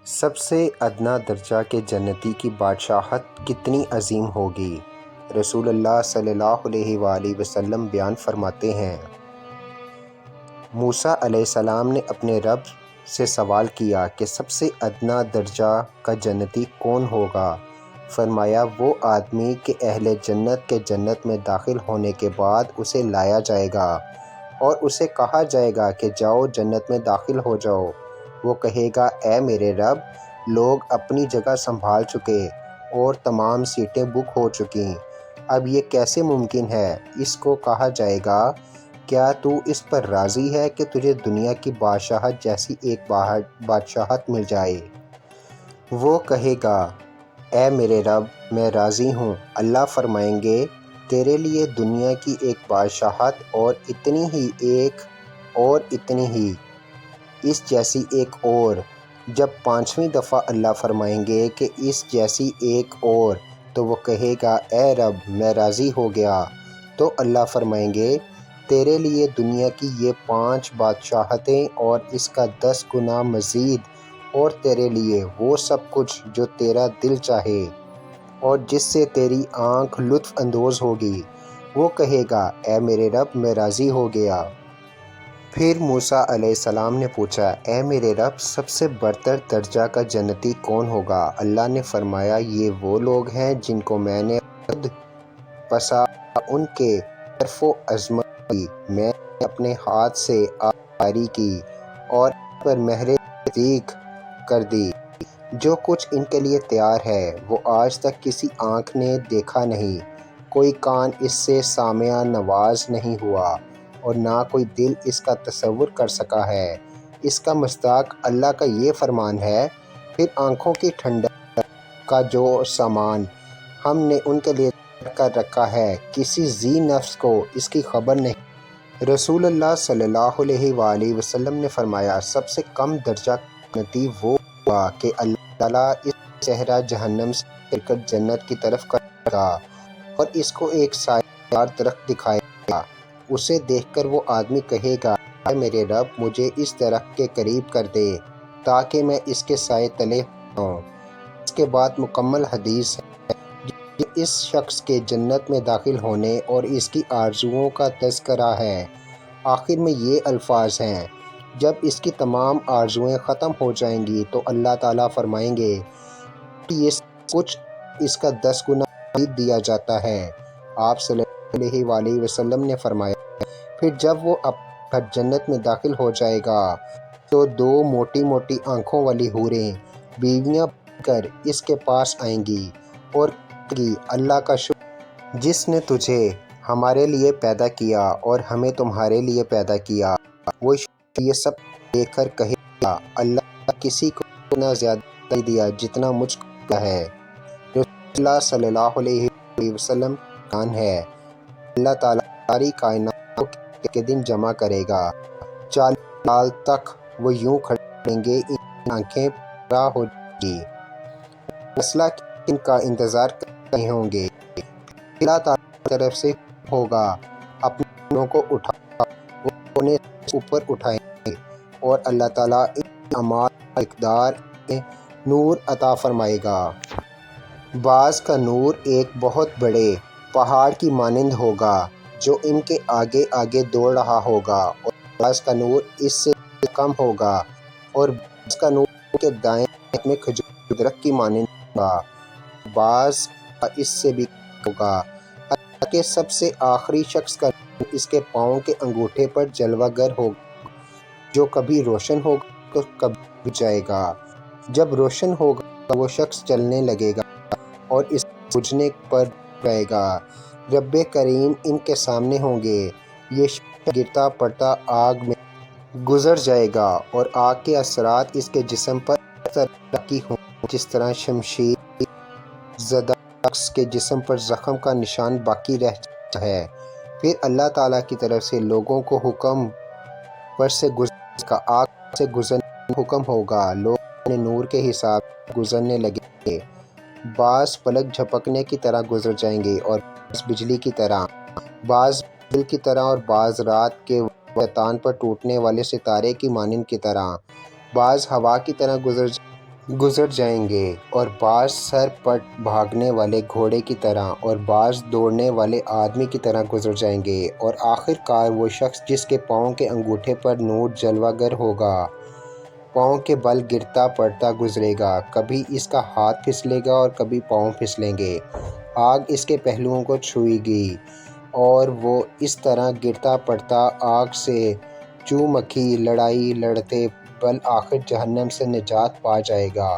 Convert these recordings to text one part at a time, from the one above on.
سب سے ادنا درجہ کے جنتی کی بادشاہت کتنی عظیم ہوگی۔ رسول اللہ صلی اللہ علیہ وآلہ وسلم بیان فرماتے ہیں، موسیٰ علیہ السلام نے اپنے رب سے سوال کیا کہ سب سے ادنا درجہ کا جنتی کون ہوگا؟ فرمایا، وہ آدمی کہ اہل جنت کے جنت میں داخل ہونے کے بعد اسے لایا جائے گا اور اسے کہا جائے گا کہ جاؤ جنت میں داخل ہو جاؤ۔ وہ کہے گا، اے میرے رب، لوگ اپنی جگہ سنبھال چکے اور تمام سیٹیں بک ہو چکیں، اب یہ کیسے ممکن ہے؟ اس کو کہا جائے گا، کیا تو اس پر راضی ہے کہ تجھے دنیا کی بادشاہت جیسی ایک بادشاہت مل جائے؟ وہ کہے گا، اے میرے رب، میں راضی ہوں۔ اللہ فرمائیں گے، تیرے لیے دنیا کی ایک بادشاہت اور اتنی ہی ایک اور اتنی ہی اس جیسی ایک اور۔ جب 5ویں دفعہ اللہ فرمائیں گے کہ اس جیسی ایک اور، تو وہ کہے گا، اے رب، میں راضی ہو گیا۔ تو اللہ فرمائیں گے، تیرے لیے دنیا کی یہ 5 بادشاہتیں اور اس کا 10 گنا مزید، اور تیرے لیے وہ سب کچھ جو تیرا دل چاہے اور جس سے تیری آنکھ لطف اندوز ہوگی۔ وہ کہے گا، اے میرے رب، میں راضی ہو گیا۔ پھر موسیٰ علیہ السلام نے پوچھا، اے میرے رب، سب سے برتر درجہ کا جنتی کون ہوگا؟ اللہ نے فرمایا، یہ وہ لوگ ہیں جن کو میں نے خود بسا ان کے شرف و عظمت کی، میں نے اپنے ہاتھ سے آبیاری کی اور ان پر مہر تصدیق کر دی۔ جو کچھ ان کے لیے تیار ہے، وہ آج تک کسی آنکھ نے دیکھا نہیں، کوئی کان اس سے سامع نواز نہیں ہوا اور نہ کوئی دل اس کا تصور کر سکا ہے۔ اس کا مصداق اللہ کا یہ فرمان ہے، پھر آنکھوں کی ٹھنڈک کا جو سامان ہم نے ان کے لیے تیار کر رکھا ہے، کسی ذی نفس کو اس کی خبر نہیں۔ رسول اللہ صلی اللہ علیہ وآلہ وسلم نے فرمایا، سب سے کم درجہ جنتی وہ ہوگا کہ اللہ تعالیٰ اس صحرا جہنم سے لے کر جنت کی طرف کرے گا اور اس کو ایک سایہ دار درخت دکھائے گا۔ اسے دیکھ کر وہ آدمی کہے گا، اے میرے رب، مجھے اس درخت کے قریب کر دے تاکہ میں اس کے سائے تلے ہو جاؤں۔ اس کے بعد مکمل حدیث ہے جو اس شخص کے جنت میں داخل ہونے اور اس کی آرزوؤں کا تذکرہ ہے۔ آخر میں یہ الفاظ ہیں، جب اس کی تمام آرزوئیں ختم ہو جائیں گی تو اللہ تعالیٰ فرمائیں گے، یہ سب کچھ اس کا 10 گنا مزید دیا جاتا ہے۔ آپ صلی اللہ علیہ وآلہ وسلم نے فرمایا، پھر جب وہ اپنے گھر جنت میں داخل ہو جائے گا تو 2 موٹی موٹی آنکھوں والی حوریں بیویاں بن کر اس کے پاس آئیں گی اور کہیں گی، اللہ کا شکر جس نے تجھے ہمارے لیے پیدا کیا اور ہمیں تمہارے لیے پیدا کیا۔ وہ شخص یہ سب دیکھ کر کہے گا، اللہ نے کسی کو اتنا زیادہ نہیں دیا جتنا مجھ کو دیا ہے۔ رسول اللہ صلی اللہ علیہ وآلہ وسلم کا بیان ہے، اللہ تعالیٰ ساری کائنات کو قیامت کے دن جمع کرے گا، 40 سال تک وہ یوں کھڑے رہیں گے، ان کی آنکھیں پرا ہو جائیں گی، وہ فیصلہ کے دن کا انتظار کر رہے ہوں گے۔ پھر اللہ تعالیٰ کی طرف سے حکم ہوگا، اپنے سینوں کو اٹھاؤ۔ وہ اپنے سر اوپر اٹھائیں گے اور اللہ تعالیٰ ان کے اعمال کی مقدار میں نور عطا فرمائے گا۔ بعض کا نور ایک بہت بڑے پہاڑ کی مانند ہوگا جو ان کے آگے آگے دوڑ رہا ہوگا، اور بعض کا نور اس سے کم ہوگا، اور بعض کا نور ان کے دائیں ہاتھ میں کھجور کے درخت کی مانند ہوگا، اور بعض کا اس سے بھی کم ہوگا، حتیٰ کہ سب سے آخری شخص کا نور اس کے پاؤں کے انگوٹھے پر جلوہ گر ہوگا، جو کبھی روشن ہوگا تو کبھی بجھ جائے گا۔ جب روشن ہوگا تو وہ شخص چلنے لگے گا اور اس کے بجھنے پر رک جائے گا۔ رب کریم ان کے سامنے ہوں گے، یہ شخص گرتا پڑتا آگ میں گزر جائے گا اور آگ کے اثرات اس کے جسم پر اس طرح باقی ہوں گے جس طرح شمشیر زدہ شخص کے جسم پر زخم کا نشان باقی رہ جاتا ہے۔ پھر اللہ تعالیٰ کی طرف سے لوگوں کو حکم پر سے گزرنے کا، آگ پر سے گزرنے کا حکم ہوگا۔ لوگ اپنے نور کے حساب سے گزرنے لگیں گے، بعض پلک جھپکنے کی طرح گزر جائیں گے اور بعض بجلی کی طرح، بعض بادل کی طرح اور بعض رات کے وقت شیطان پر ٹوٹنے والے ستارے کی مانند کی طرح، بعض ہوا کی طرح گزر جائیں گے گزر جائیں گے، اور بعض سر پٹ بھاگنے والے گھوڑے کی طرح اور بعض دوڑنے والے آدمی کی طرح گزر جائیں گے، اور آخر کار وہ شخص جس کے پاؤں کے انگوٹھے پر نور جلوہ گر ہوگا، پاؤں کے بل گرتا پڑتا گزرے گا، کبھی اس کا ہاتھ پھسلے گا اور کبھی پاؤں پھسلیں گے، آگ اس کے پہلوؤں کو چھوئے گی، اور وہ اس طرح گرتا پڑتا آگ سے چو مکھی لڑائی لڑتے بالآخر جہنم سے نجات پا جائے گا،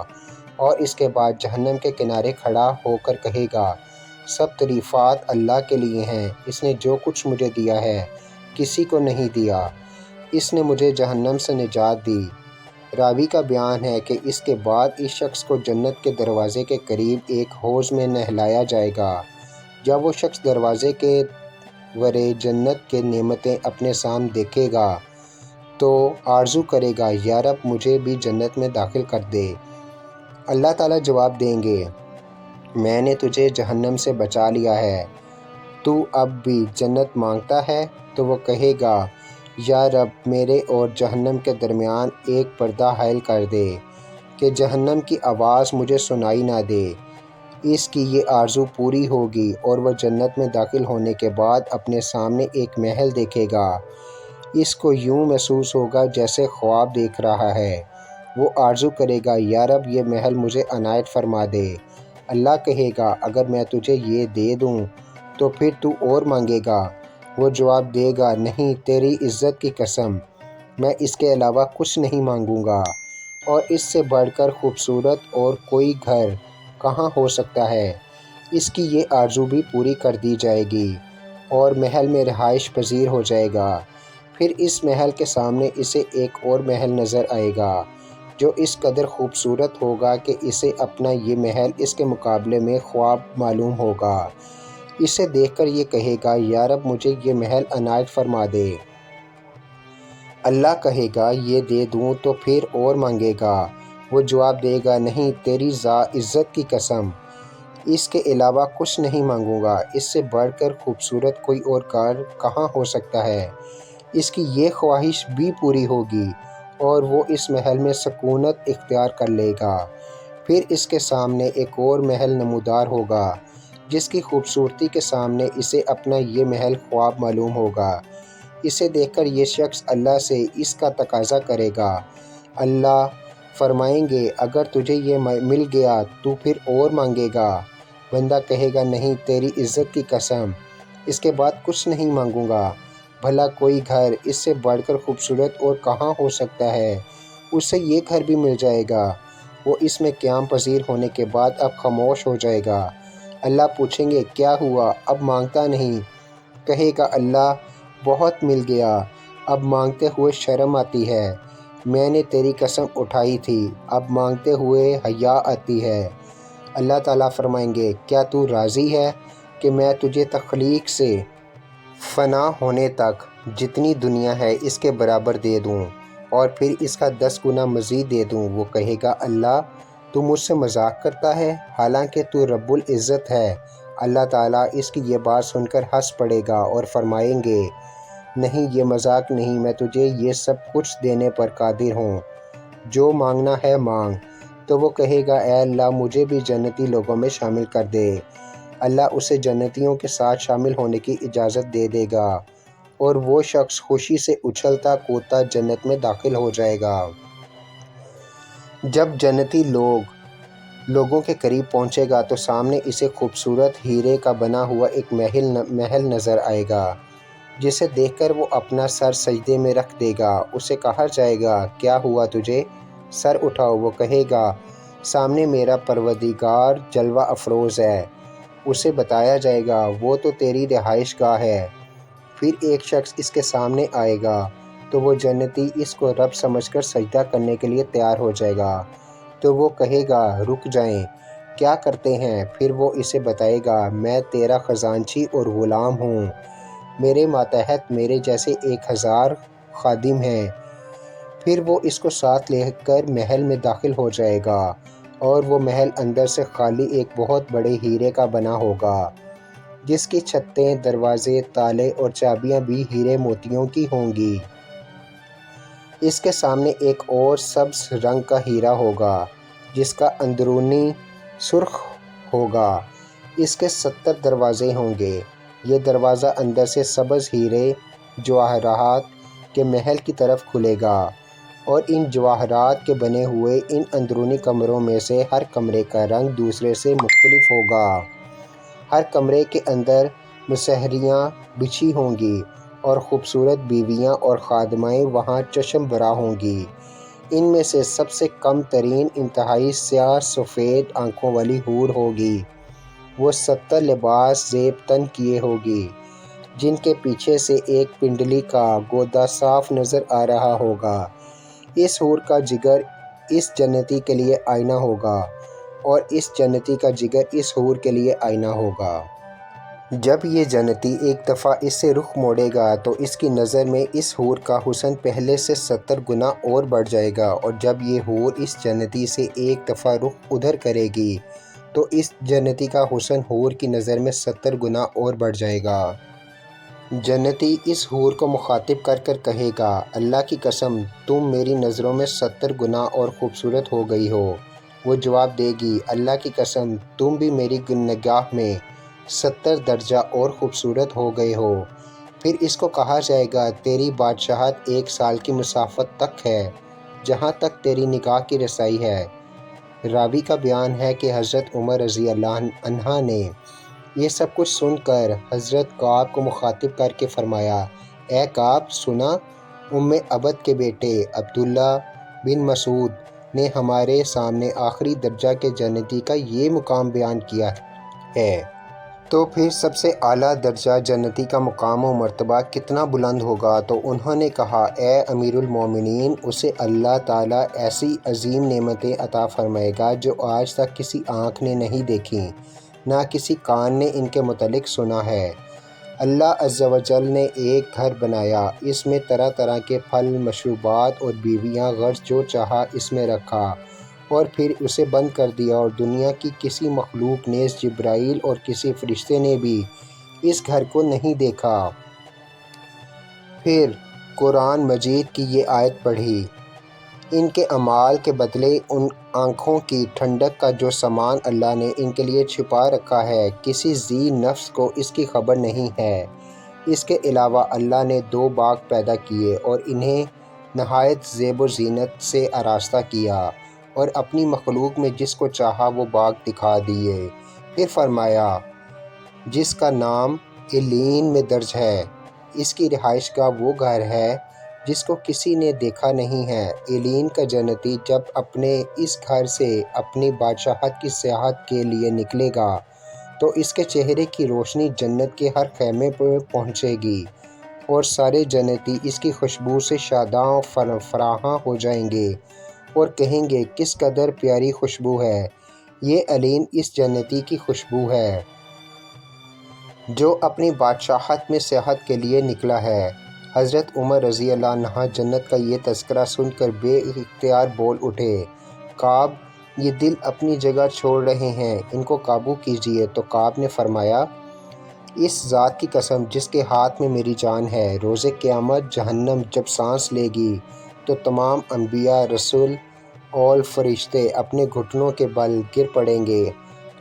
اور اس کے بعد جہنم کے کنارے کھڑا ہو کر کہے گا، سب تعریفات اللہ کے لیے ہیں، اس نے جو کچھ مجھے دیا ہے کسی کو نہیں دیا، اس نے مجھے جہنم سے نجات دی۔ راوی کا بیان ہے کہ اس کے بعد اس شخص کو جنت کے دروازے کے قریب ایک حوض میں نہلایا جائے گا۔ جب وہ شخص دروازے کے ورے جنت کے نعمتیں اپنے سامنے دیکھے گا تو آرزو کرے گا، یا رب مجھے بھی جنت میں داخل کر دے۔ اللہ تعالیٰ جواب دیں گے، میں نے تجھے جہنم سے بچا لیا ہے، تو اب بھی جنت مانگتا ہے؟ تو وہ کہے گا، یا رب میرے اور جہنم کے درمیان ایک پردہ حائل کر دے کہ جہنم کی آواز مجھے سنائی نہ دے۔ اس کی یہ آرزو پوری ہوگی اور وہ جنت میں داخل ہونے کے بعد اپنے سامنے ایک محل دیکھے گا، اس کو یوں محسوس ہوگا جیسے خواب دیکھ رہا ہے، وہ آرزو کرے گا، یا رب یہ محل مجھے عنایت فرما دے۔ اللہ کہے گا، اگر میں تجھے یہ دے دوں تو پھر تو اور مانگے گا؟ وہ جواب دے گا، نہیں، تیری عزت کی قسم، میں اس کے علاوہ کچھ نہیں مانگوں گا، اور اس سے بڑھ کر خوبصورت اور کوئی گھر کہاں ہو سکتا ہے؟ اس کی یہ آرزو بھی پوری کر دی جائے گی اور محل میں رہائش پذیر ہو جائے گا۔ پھر اس محل کے سامنے اسے ایک اور محل نظر آئے گا جو اس قدر خوبصورت ہوگا کہ اسے اپنا یہ محل اس کے مقابلے میں خواب معلوم ہوگا۔ اسے دیکھ کر یہ کہے گا، یا رب مجھے یہ محل عنایت فرما دے۔ اللہ کہے گا، یہ دے دوں تو پھر اور مانگے گا؟ وہ جواب دے گا، نہیں، تیری عزت کی قسم، اس کے علاوہ کچھ نہیں مانگوں گا، اس سے بڑھ کر خوبصورت کوئی اور گھر کہاں ہو سکتا ہے؟ اس کی یہ خواہش بھی پوری ہوگی اور وہ اس محل میں سکونت اختیار کر لے گا۔ پھر اس کے سامنے ایک اور محل نمودار ہوگا جس کی خوبصورتی کے سامنے اسے اپنا یہ محل خواب معلوم ہوگا۔ اسے دیکھ کر یہ شخص اللہ سے اس کا تقاضا کرے گا۔ اللہ فرمائیں گے، اگر تجھے یہ مل گیا تو پھر اور مانگے گا؟ بندہ کہے گا، نہیں، تیری عزت کی قسم، اس کے بعد کچھ نہیں مانگوں گا۔ بھلا کوئی گھر اس سے بڑھ کر خوبصورت اور کہاں ہو سکتا ہے؟ اسے یہ گھر بھی مل جائے گا۔ وہ اس میں قیام پذیر ہونے کے بعد اب خاموش ہو جائے گا۔ اللہ پوچھیں گے، کیا ہوا، اب مانگتا نہیں؟ کہے گا، اللہ بہت مل گیا، اب مانگتے ہوئے شرم آتی ہے، میں نے تیری قسم اٹھائی تھی، اب مانگتے ہوئے حیا آتی ہے۔ اللہ تعالیٰ فرمائیں گے، کیا تو راضی ہے کہ میں تجھے تخلیق سے فنا ہونے تک جتنی دنیا ہے اس کے برابر دے دوں اور پھر اس کا 10 گنا مزید دے دوں؟ وہ کہے گا، اللہ تو مجھ سے مذاق کرتا ہے، حالانکہ تو رب العزت ہے۔ اللہ تعالیٰ اس کی یہ بات سن کر ہنس پڑے گا اور فرمائیں گے، نہیں، یہ مذاق نہیں، میں تجھے یہ سب کچھ دینے پر قادر ہوں، جو مانگنا ہے مانگ۔ تو وہ کہے گا، اے اللہ مجھے بھی جنتی لوگوں میں شامل کر دے۔ اللہ اسے جنتیوں کے ساتھ شامل ہونے کی اجازت دے دے گا اور وہ شخص خوشی سے اچھلتا کودتا جنت میں داخل ہو جائے گا۔ جب جنتی لوگوں کے قریب پہنچے گا تو سامنے اسے خوبصورت ہیرے کا بنا ہوا ایک محل نظر آئے گا جسے دیکھ کر وہ اپنا سر سجدے میں رکھ دے گا۔ اسے کہا جائے گا، کیا ہوا تجھے، سر اٹھاؤ۔ وہ کہے گا، سامنے میرا پروردگار جلوہ افروز ہے۔ اسے بتایا جائے گا، وہ تو تیری رہائش گاہ ہے۔ پھر ایک شخص اس کے سامنے آئے گا تو وہ جنتی اس کو رب سمجھ کر سجدہ کرنے کے لیے تیار ہو جائے گا۔ تو وہ کہے گا، رک جائیں، کیا کرتے ہیں؟ پھر وہ اسے بتائے گا، میں تیرا خزانچی اور غلام ہوں، میرے ماتحت میرے جیسے 1000 خادم ہیں۔ پھر وہ اس کو ساتھ لے کر محل میں داخل ہو جائے گا اور وہ محل اندر سے خالی ایک بہت بڑے ہیرے کا بنا ہوگا جس کی چھتیں، دروازے، تالے اور چابیاں بھی ہیرے موتیوں کی ہوں گی۔ اس کے سامنے ایک اور سبز رنگ کا ہیرا ہوگا جس کا اندرونی سرخ ہوگا۔ اس کے 70 دروازے ہوں گے۔ یہ دروازہ اندر سے سبز ہیرے جواہرات کے محل کی طرف کھلے گا، اور ان جواہرات کے بنے ہوئے ان اندرونی کمروں میں سے ہر کمرے کا رنگ دوسرے سے مختلف ہوگا۔ ہر کمرے کے اندر مسہریاں بچھی ہوں گی، اور خوبصورت بیویاں اور خادمائیں وہاں چشم برا ہوں گی۔ ان میں سے سب سے کم ترین انتہائی سیاہ سفید آنکھوں والی حور ہوگی۔ وہ 70 لباس زیب تن کیے ہوگی، جن کے پیچھے سے ایک پنڈلی کا گودا صاف نظر آ رہا ہوگا۔ اس حور کا جگر اس جنتی کے لیے آئینہ ہوگا، اور اس جنتی کا جگر اس حور کے لیے آئینہ ہوگا۔ جب یہ جنتی ایک دفعہ اس سے رخ موڑے گا تو اس کی نظر میں اس حور کا حسن پہلے سے 70 گنا اور بڑھ جائے گا، اور جب یہ حور اس جنتی سے ایک دفعہ رخ ادھر کرے گی تو اس جنتی کا حسن حور کی نظر میں 70 گنا اور بڑھ جائے گا۔ جنتی اس حور کو مخاطب کر کر کہے گا، اللہ کی قسم تم میری نظروں میں 70 گنا اور خوبصورت ہو گئی ہو۔ وہ جواب دے گی، اللہ کی قسم تم بھی میری نگاہ میں 70 درجہ اور خوبصورت ہو گئے ہو۔ پھر اس کو کہا جائے گا، تیری بادشاہت 1 سال کی مسافت تک ہے، جہاں تک تیری نگاہ کی رسائی ہے۔ راوی کا بیان ہے کہ حضرت عمر رضی اللہ عنہ نے یہ سب کچھ سن کر حضرت کعب کو مخاطب کر کے فرمایا، اے کعب سنا، عبد کے بیٹے عبداللہ بن مسعود نے ہمارے سامنے آخری درجہ کے جنتی کا یہ مقام بیان کیا ہے، تو پھر سب سے اعلیٰ درجہ جنتی کا مقام و مرتبہ کتنا بلند ہوگا؟ تو انہوں نے کہا، اے امیر المومنین، اسے اللہ تعالیٰ ایسی عظیم نعمتیں عطا فرمائے گا جو آج تک کسی آنکھ نے نہیں دیکھیں، نہ کسی کان نے ان کے متعلق سنا ہے۔ اللہ عز و جل نے ایک گھر بنایا، اس میں طرح طرح کے پھل، مشروبات اور بیویاں، غرض جو چاہا اس میں رکھا، اور پھر اسے بند کر دیا، اور دنیا کی کسی مخلوق نیز جبرائیل اور کسی فرشتے نے بھی اس گھر کو نہیں دیکھا۔ پھر قرآن مجید کی یہ آیت پڑھی، ان کے اعمال کے بدلے ان آنکھوں کی ٹھنڈک کا جو سامان اللہ نے ان کے لیے چھپا رکھا ہے، کسی ذی نفس کو اس کی خبر نہیں ہے۔ اس کے علاوہ اللہ نے 2 باغ پیدا کیے اور انہیں نہایت زیب و زینت سے آراستہ کیا، اور اپنی مخلوق میں جس کو چاہا وہ باغ دکھا دیے۔ پھر فرمایا، جس کا نام علیین میں درج ہے، اس کی رہائش گاہ وہ گھر ہے جس کو کسی نے دیکھا نہیں ہے۔ علیین کا جنتی جب اپنے اس گھر سے اپنی بادشاہت کی سیاحت کے لیے نکلے گا تو اس کے چہرے کی روشنی جنت کے ہر خیمے پر پہنچے گی، اور سارے جنتی اس کی خوشبو سے شاداں و فراہاں ہو جائیں گے، اور کہیں گے، کس قدر پیاری خوشبو ہے، یہ علیین اس جنتی کی خوشبو ہے جو اپنی بادشاہت میں سیاحت کے لیے نکلا ہے۔ حضرت عمر رضی اللہ عنہ جنت کا یہ تذکرہ سن کر بے اختیار بول اٹھے، کعب یہ دل اپنی جگہ چھوڑ رہے ہیں، ان کو قابو کیجیے۔ تو کعب نے فرمایا، اس ذات کی قسم جس کے ہاتھ میں میری جان ہے، روز قیامت جہنم جب سانس لے گی تو تمام انبیاء، رسول اور فرشتے اپنے گھٹنوں کے بل گر پڑیں گے،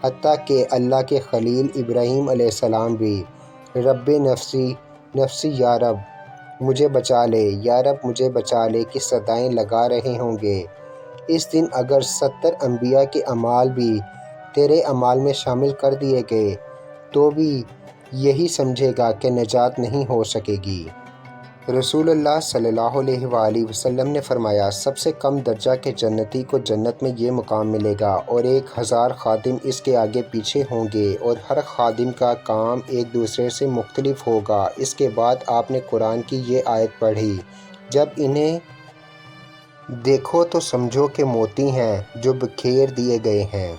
حتیٰ کہ اللہ کے خلیل ابراہیم علیہ السلام بھی، رب نفسی نفسی یا رب مجھے بچا لے، یا رب مجھے بچا لے کی صدائیں لگا رہے ہوں گے۔ اس دن اگر 70 انبیاء کے اعمال بھی تیرے اعمال میں شامل کر دیے گئے تو بھی یہی سمجھے گا کہ نجات نہیں ہو سکے گی۔ رسول اللہ صلی اللہ علیہ وآلہ وسلم نے فرمایا، سب سے کم درجہ کے جنتی کو جنت میں یہ مقام ملے گا، اور 1000 خادم اس کے آگے پیچھے ہوں گے، اور ہر خادم کا کام ایک دوسرے سے مختلف ہوگا۔ اس کے بعد آپ نے قرآن کی یہ آیت پڑھی، جب انہیں دیکھو تو سمجھو کہ موتی ہیں جو بکھیر دیے گئے ہیں۔